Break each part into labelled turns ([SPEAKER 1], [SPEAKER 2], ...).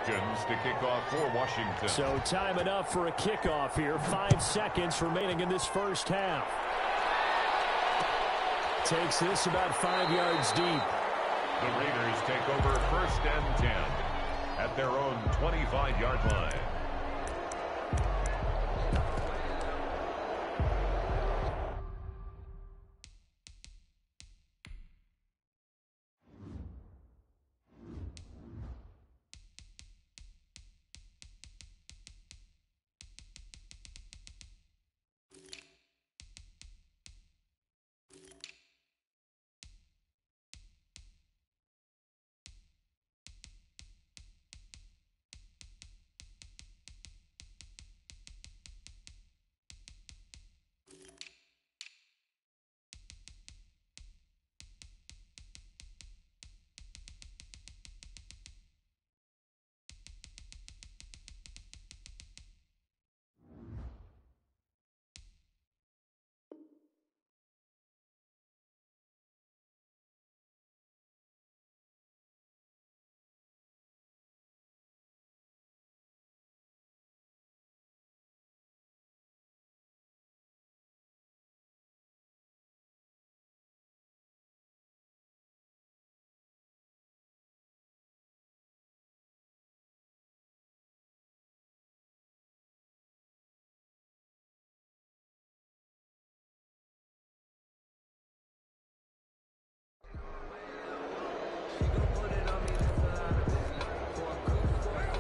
[SPEAKER 1] Redskins to kick off for Washington.
[SPEAKER 2] So time enough for a kickoff here. 5 seconds remaining in this first half. Takes this about 5 yards deep.
[SPEAKER 1] The Raiders take over 1st and 10 at their own 25-yard line.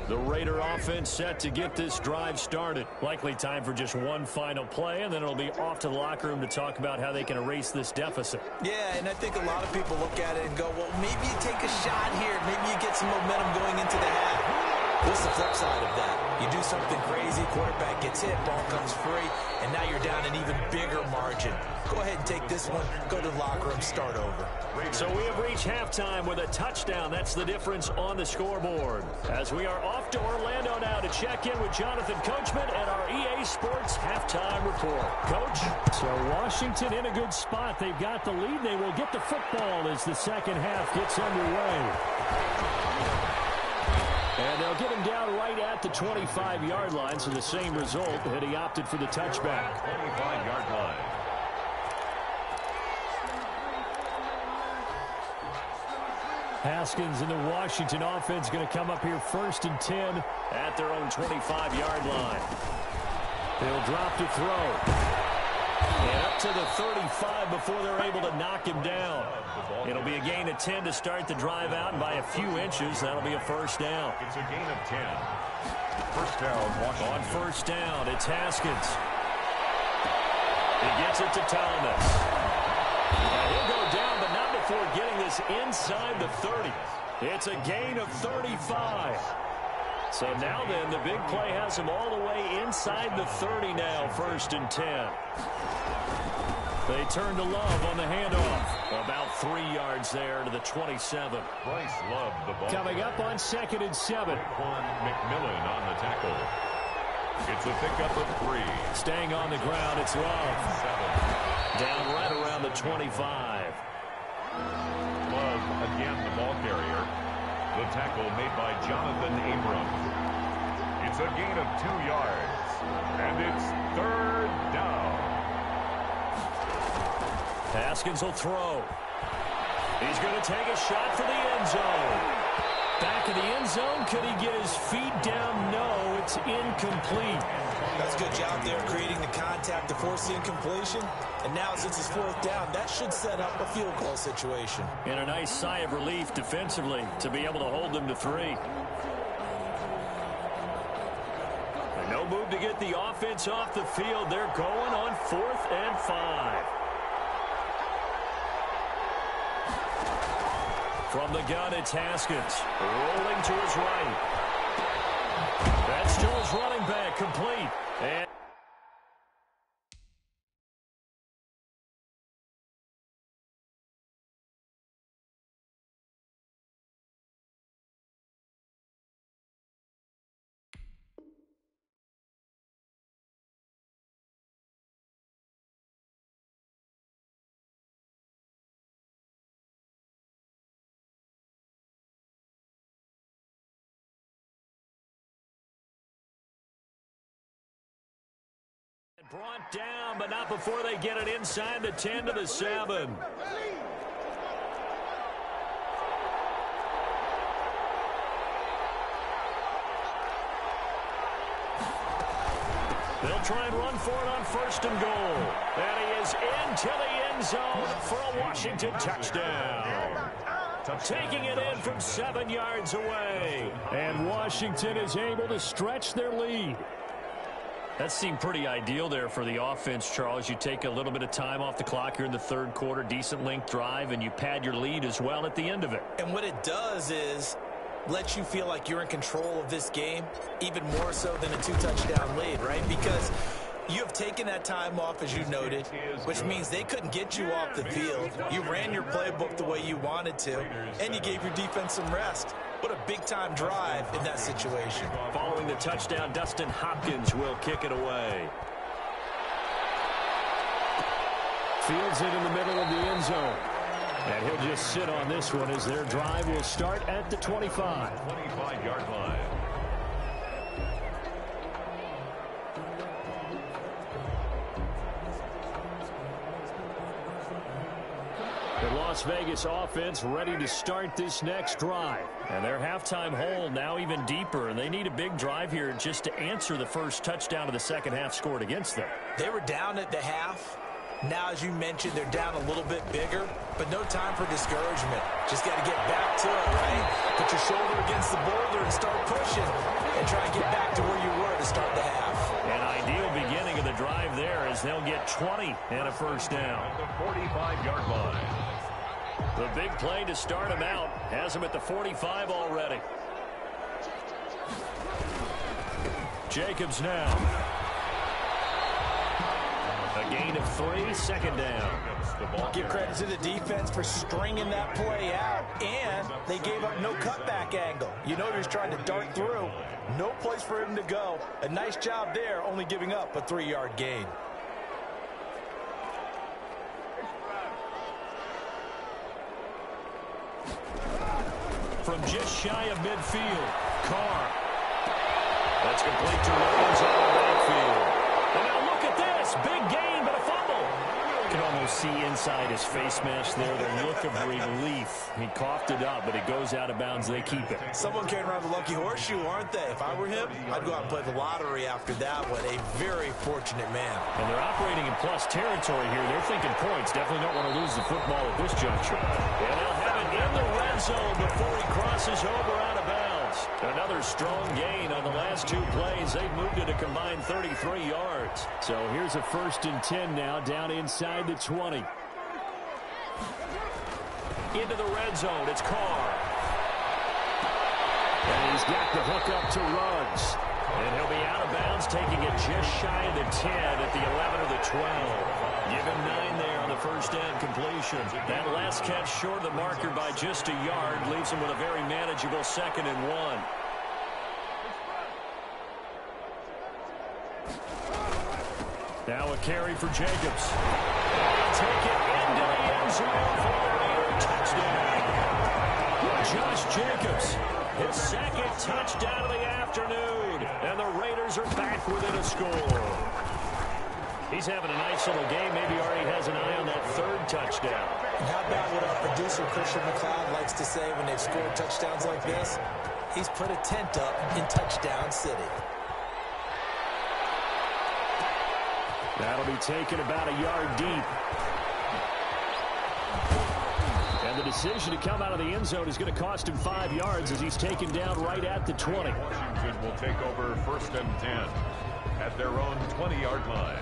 [SPEAKER 2] The Raider offense set to get this drive started. Likely time for just one final play, and then it'll be off to the locker room to talk about how they can erase this deficit.
[SPEAKER 3] Yeah, and I think a lot of people look at it and go, well, maybe you take a shot here. Maybe you get some momentum going into the half. What's the flip side of that? You do something crazy, quarterback gets hit, ball comes free, and now you're down an even bigger margin. Go ahead and take this one, go to the locker room, start over.
[SPEAKER 2] So we have reached halftime with a touchdown. That's the difference on the scoreboard. As we are off to Orlando now to check in with Jonathan Coachman and our EA Sports halftime report. Coach? So Washington in a good spot. They've got the lead. They will get the football as the second half gets underway. And they'll get him down right at the 25-yard line, so the same result, and he opted for the touchback.
[SPEAKER 1] 25-yard line.
[SPEAKER 2] Haskins and the Washington offense going to come up here 1st and 10 at their own 25-yard line. They'll drop to throw. And up to the 35 before they're able to knock him down. It'll be a gain of 10 to start the drive out, and by a few inches, that'll be a first down.
[SPEAKER 1] It's a gain of 10. First down, Washington.
[SPEAKER 2] On first down, it's Haskins. He gets it to Thomas. And he'll go down, but not before getting this inside the 30. It's a gain of 35. So now then, the big play has him all the way inside the 30 now, 1st and 10. They turn to Love on the handoff. About 3 yards there to the 27.
[SPEAKER 1] Bryce Love, the ball.
[SPEAKER 2] Coming up on 2nd and 7.
[SPEAKER 1] McMillan on the tackle. It's a pickup of 3.
[SPEAKER 2] Staying on the ground, it's Love.
[SPEAKER 1] 7.
[SPEAKER 2] Down right around the 25.
[SPEAKER 1] Love, again the ball carrier. The tackle made by Jonathan Abram. It's a gain of 2 yards. And it's 3rd down.
[SPEAKER 2] Haskins will throw. He's going to take a shot for the end zone. Back of the end zone. Could he get his feet down? No, it's incomplete.
[SPEAKER 3] That's a good job there creating the contact to force the incompletion. And now since it's 4th down, that should set up a field goal situation.
[SPEAKER 2] And a nice sigh of relief defensively to be able to hold them to 3. And no move to get the offense off the field. They're going on 4th and 5. From the gun, it's Haskins. Rolling to his right. That's still his running back, complete. And Brought down, but not before they get it inside the 10 to the 7. They'll try and run for it on 1st and goal. And he is into the end zone for a Washington touchdown. Taking it in from 7 yards away. And Washington is able to stretch their lead. That seemed pretty ideal there for the offense, Charles. You take a little bit of time off the clock here in the 3rd quarter, decent length drive, and you pad your lead as well at the end of it.
[SPEAKER 3] And what it does is let you feel like you're in control of this game, even more so than a 2-touchdown lead, right? Because you have taken that time off, as you noted, which means they couldn't get you off the field. You ran your playbook the way you wanted to, and you gave your defense some rest. What a big-time drive in that situation.
[SPEAKER 2] Following the touchdown, Dustin Hopkins will kick it away. Fields it in the middle of the end zone. And he'll just sit on this one as their drive will start at the 25.
[SPEAKER 1] 25-yard line.
[SPEAKER 2] The Las Vegas offense ready to start this next drive. And their halftime hole now even deeper, and they need a big drive here just to answer the first touchdown of the second half scored against them.
[SPEAKER 3] They were down at the half. Now, as you mentioned, they're down a little bit bigger, but no time for discouragement. Just got to get back to it, right? Put your shoulder against the boulder and start pushing and try and get back to where you were to start the half.
[SPEAKER 2] An ideal beginning of the drive there as they'll get 20 and a first down.
[SPEAKER 1] At the 45-yard line.
[SPEAKER 2] The big play to start him out has him at the 45 already. Jacobs now. A gain of 3, 2nd down.
[SPEAKER 3] Give credit to the defense for stringing that play out, and they gave up no cutback angle. You know he was trying to dart through. No place for him to go. A nice job there, only giving up a 3-yard gain.
[SPEAKER 2] From just shy of midfield, Carr. That's complete to Rhodes out of the backfield. And now look at this. Big gain, but a fumble. You can almost see inside his face mask there the look of relief. He coughed it up, but it goes out of bounds. They keep it.
[SPEAKER 3] Someone carrying around the lucky horseshoe, aren't they? If I were him, I'd go out and play the lottery after that one. A very fortunate man.
[SPEAKER 2] And they're operating in plus territory here. They're thinking points. Definitely don't want to lose the football at this juncture. And they'll have it in the red zone before he crosses over out of bounds. Another strong gain on the last 2 plays. They've moved it a combined 33 yards. So here's a 1st and 10 now down inside the 20. Into the red zone. It's Carr. And he's got the hook up to Ruggs. And he'll be out of bounds, taking it just shy of the 10 at the 11 or the 12. Give him 9 there on the first down completion. That last catch short of the marker by just a yard leaves him with a very manageable 2nd and 1. Now a carry for Jacobs. They'll take it into the end zone for a Raider touchdown. Josh Jacobs, his 2nd touchdown of the afternoon. And the Raiders are back within a score. He's having a nice little game. Maybe already has an eye on that 3rd touchdown.
[SPEAKER 3] And how about what our producer, Christian McLeod, likes to say when they've scored touchdowns like this? He's put a tent up in Touchdown City.
[SPEAKER 2] That'll be taken about a yard deep. And the decision to come out of the end zone is going to cost him 5 yards as he's taken down right at the 20.
[SPEAKER 1] Washington will take over 1st and 10 at their own 20-yard line.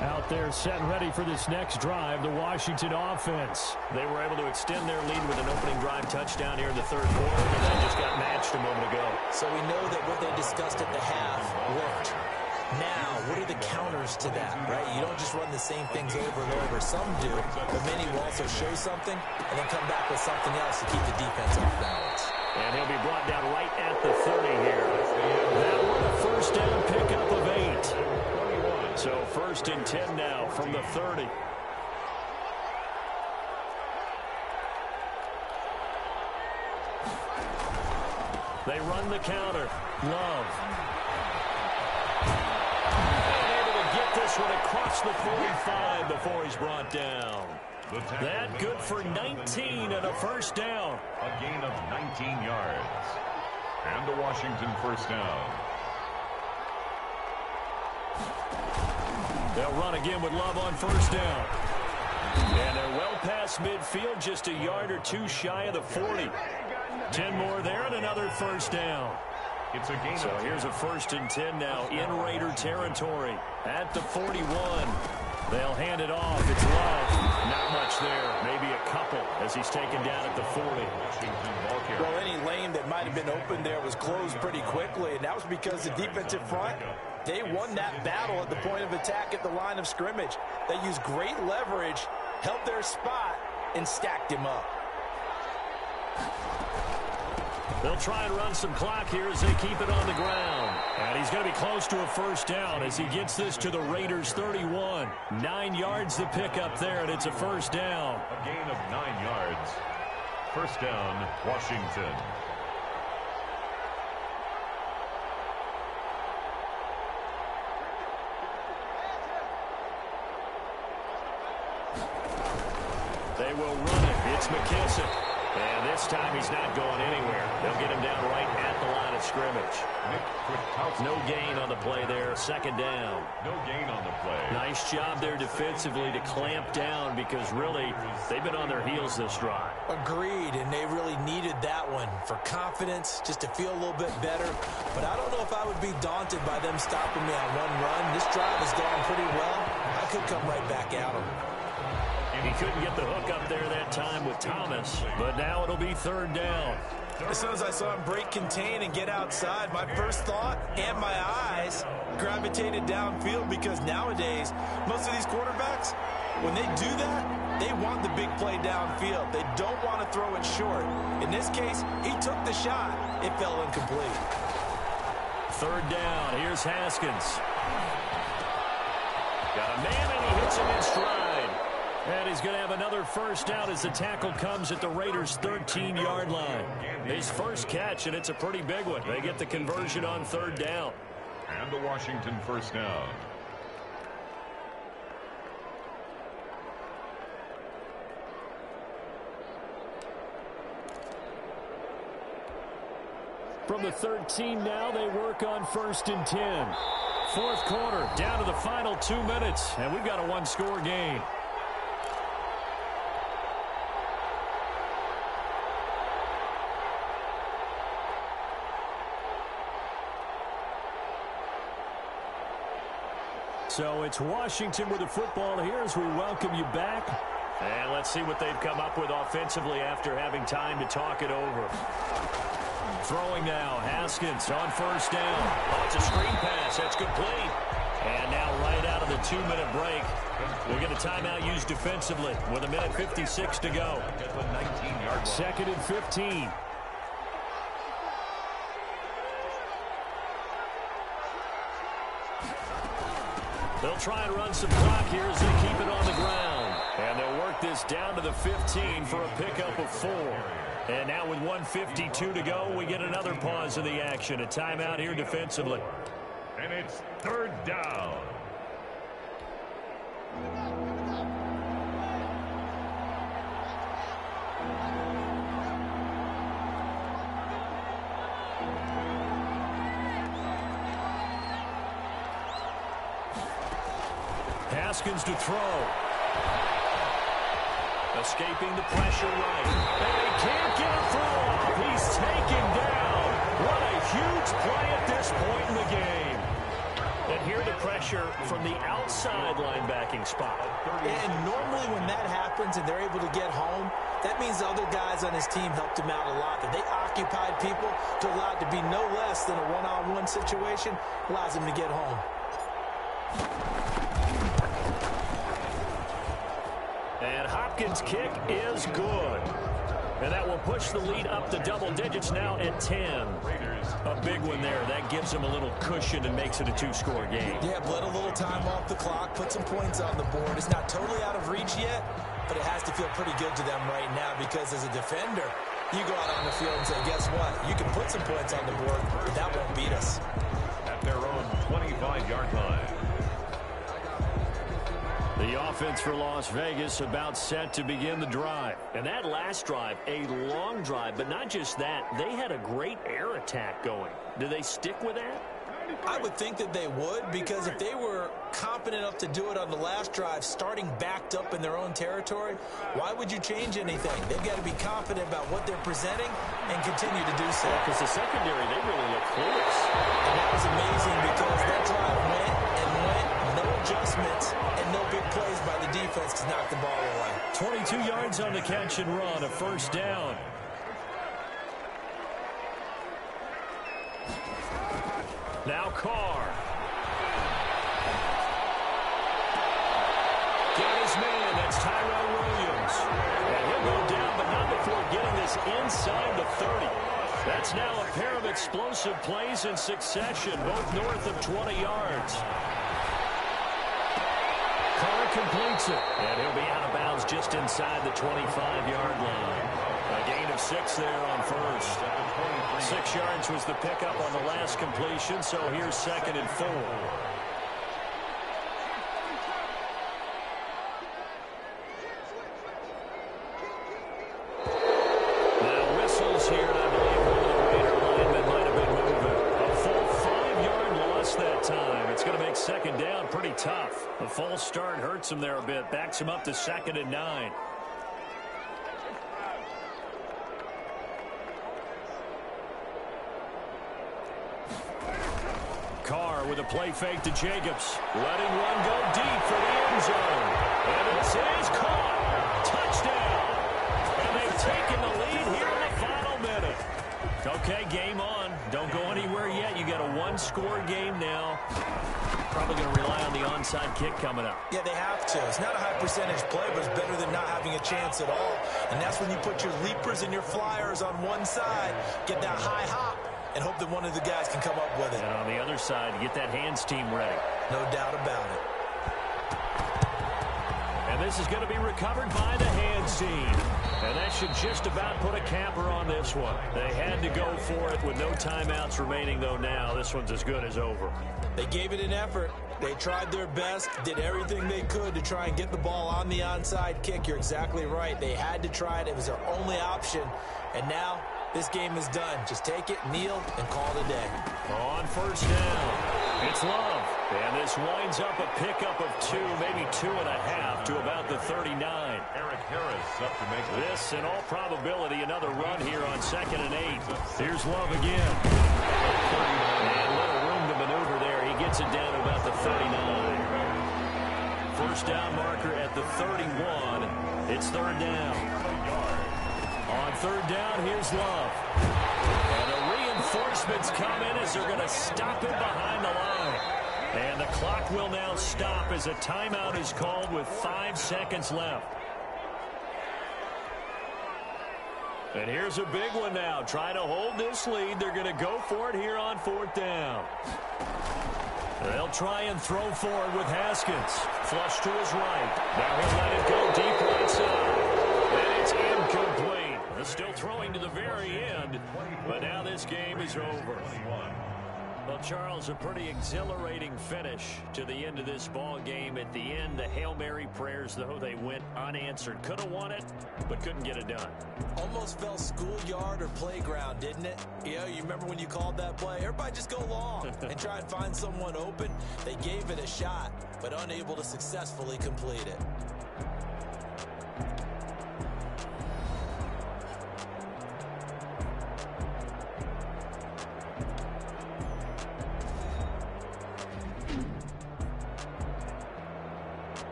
[SPEAKER 2] Out there set and ready for this next drive, the Washington offense. They were able to extend their lead with an opening drive touchdown here in the 3rd quarter, and that just got matched a moment ago.
[SPEAKER 3] So we know that what they discussed at the half worked. Now, what are the counters to that, right? You don't just run the same things over and over. Some do, but many will also show something and then come back with something else to keep the defense off balance.
[SPEAKER 2] And he'll be brought down right at the 30 here. That one a first down pickup of 8. So 1st and 10 now from the 30. They run the counter. Love. And into the this one across the 45 before he's brought down. That good for 19 and a first down.
[SPEAKER 1] A gain of 19 yards. And a Washington first down.
[SPEAKER 2] They'll run again with Love on first down. And they're well past midfield, just a yard or two shy of the 40. 10 more there and another first down.
[SPEAKER 1] It's a gain.
[SPEAKER 2] So here's a 1st and 10 now in Raider territory at the 41. They'll hand it off. It's Love. Not much there. Maybe a couple as he's taken down at the 40.
[SPEAKER 3] Well, any lane that might have been open there was closed pretty quickly, and that was because the defensive front, they won that battle at the point of attack at the line of scrimmage. They used great leverage, held their spot, and stacked him up.
[SPEAKER 2] They'll try and run some clock here as they keep it on the ground. And he's going to be close to a first down as he gets this to the Raiders' 31. 9 yards to pick up there, and it's a first down.
[SPEAKER 1] A gain of 9 yards. First down, Washington.
[SPEAKER 2] They will run it. It's McKissick. And this time he's not going anywhere. They'll get him down right at the line of scrimmage. No gain on the play there. Second down.
[SPEAKER 1] No gain on the play.
[SPEAKER 2] Nice job there defensively to clamp down because really they've been on their heels this drive.
[SPEAKER 3] Agreed, and they really needed that one for confidence, just to feel a little bit better. But I don't know if I would be daunted by them stopping me on one run. This drive has gone pretty well. I could come right back at them.
[SPEAKER 2] He couldn't get the hook up there that time with Thomas, but now it'll be third down.
[SPEAKER 3] As soon as I saw him break contain and get outside, my first thought and my eyes gravitated downfield because nowadays, most of these quarterbacks, when they do that, they want the big play downfield. They don't want to throw it short. In this case, he took the shot. It fell incomplete.
[SPEAKER 2] Third down. Here's Haskins. Got a man, and he hits him in stride. And he's going to have another first down as the tackle comes at the Raiders' 13-yard line. His first catch, and it's a pretty big one. They get the conversion on third down.
[SPEAKER 1] And a Washington first down.
[SPEAKER 2] From the 13 now, they work on 1st and 10. Fourth quarter, down to the final 2 minutes, and we've got a one-score game. So it's Washington with the football here as we welcome you back. And let's see what they've come up with offensively after having time to talk it over. Throwing now, Haskins on first down. Oh, it's a screen pass. That's complete. And now right out of the 2-minute break, we'll get a timeout used defensively with 1:56 to go. 2nd and 15. They'll try and run some clock here as they keep it on the ground. And they'll work this down to the 15 for a pickup of 4. And now with 1:52 to go, we get another pause in the action. A timeout here defensively.
[SPEAKER 1] And it's third down.
[SPEAKER 2] Haskins to throw. Escaping the pressure right. And he can't get a throw off. He's taken down. What a huge play at this point in the game. And here the pressure from the outside linebacking spot.
[SPEAKER 3] And normally when that happens and they're able to get home, that means the other guys on his team helped him out a lot. That they occupied people to allow it to be no less than a one-on-one situation, allows him to get home.
[SPEAKER 2] And Hopkins' kick is good. And that will push the lead up to double digits now at 10. A big one there. That gives them a little cushion and makes it a 2-score game.
[SPEAKER 3] Yeah, bled a little time off the clock, put some points on the board. It's not totally out of reach yet, but it has to feel pretty good to them right now because as a defender, you go out on the field and say, guess what? You can put some points on the board, but that won't beat us.
[SPEAKER 1] At their own 25-yard line.
[SPEAKER 2] The offense for Las Vegas about set to begin the drive. And that last drive, a long drive, but not just that. They had a great air attack going. Do they stick with that?
[SPEAKER 3] I would think that they would, because if they were confident enough to do it on the last drive, starting backed up in their own territory, why would you change anything? They've got to be confident about what they're presenting and continue to do so.
[SPEAKER 2] Because the secondary, they really look close.
[SPEAKER 3] And that was amazing because that drive went and went, no adjustments, and no big plays by the defense to knock the ball away.
[SPEAKER 2] 22 yards on the catch and run, a first down. Now Carr. Got his man. That's Tyrell Williams. And he'll go down, but not before getting this inside the 30. That's now a pair of explosive plays in succession, both north of 20 yards. Carr completes it. And he'll be out of bounds just inside the 25-yard line. A gain of 6 there on first. 6 yards was the pickup on the last completion, so here's 2nd and 4. Now whistles here, and I believe one of the Raider linemen might have been moving. A full 5-yard loss that time. It's going to make 2nd down pretty tough. The false start hurts him there a bit, backs him up to 2nd and 9. Carr with a play fake to Jacobs. Letting one go deep for the end zone. And this is caught. Touchdown. And they've taken the lead here in the final minute. Okay, game on. Don't go anywhere yet. You got a one-score game now. Probably going to rely on the onside kick coming up.
[SPEAKER 3] Yeah, they have to. It's not a high percentage play, but it's better than not having a chance at all. And that's when you put your leapers and your flyers on one side, get that high hop, and hope that one of the guys can come up with it.
[SPEAKER 2] And on the other side, get that hands team ready.
[SPEAKER 3] No doubt about it.
[SPEAKER 2] And this is going to be recovered by the hands team. And that should just about put a capper on this one. They had to go for it with no timeouts remaining, though now. This one's as good as over.
[SPEAKER 3] They gave it an effort. They tried their best, did everything they could to try and get the ball on the onside kick. You're exactly right. They had to try it. It was their only option. And now this game is done. Just take it, kneel, and call it a day.
[SPEAKER 2] On first down, it's Love. And this winds up a pickup of 2, maybe 2.5 to about the 39.
[SPEAKER 1] Eric Harris up to make
[SPEAKER 2] this, in all probability, another run here on 2nd and 8. Here's Love again. And little room to maneuver there. He gets it down to about the 39. First down marker at the 31. It's 3rd down. On 3rd down, here's Love. And the reinforcements come in as they're going to stop him behind the line. And the clock will now stop as a timeout is called with 5 seconds left. And here's a big one now. Trying to hold this lead. They're going to go for it here on 4th down. They'll try and throw forward with Haskins. Flush to his right. Now he'll let it go deep right side. And it's incomplete. They're still throwing to the very end. But now this game is over. Well, Charles, a pretty exhilarating finish to the end of this ball game. At the end, the Hail Mary prayers, though, they went unanswered. Could have won it, but couldn't get it done.
[SPEAKER 3] Almost felt schoolyard or playground, didn't it? You know, you remember when you called that play? Everybody just go long and try and find someone open. They gave it a shot, but unable to successfully complete it.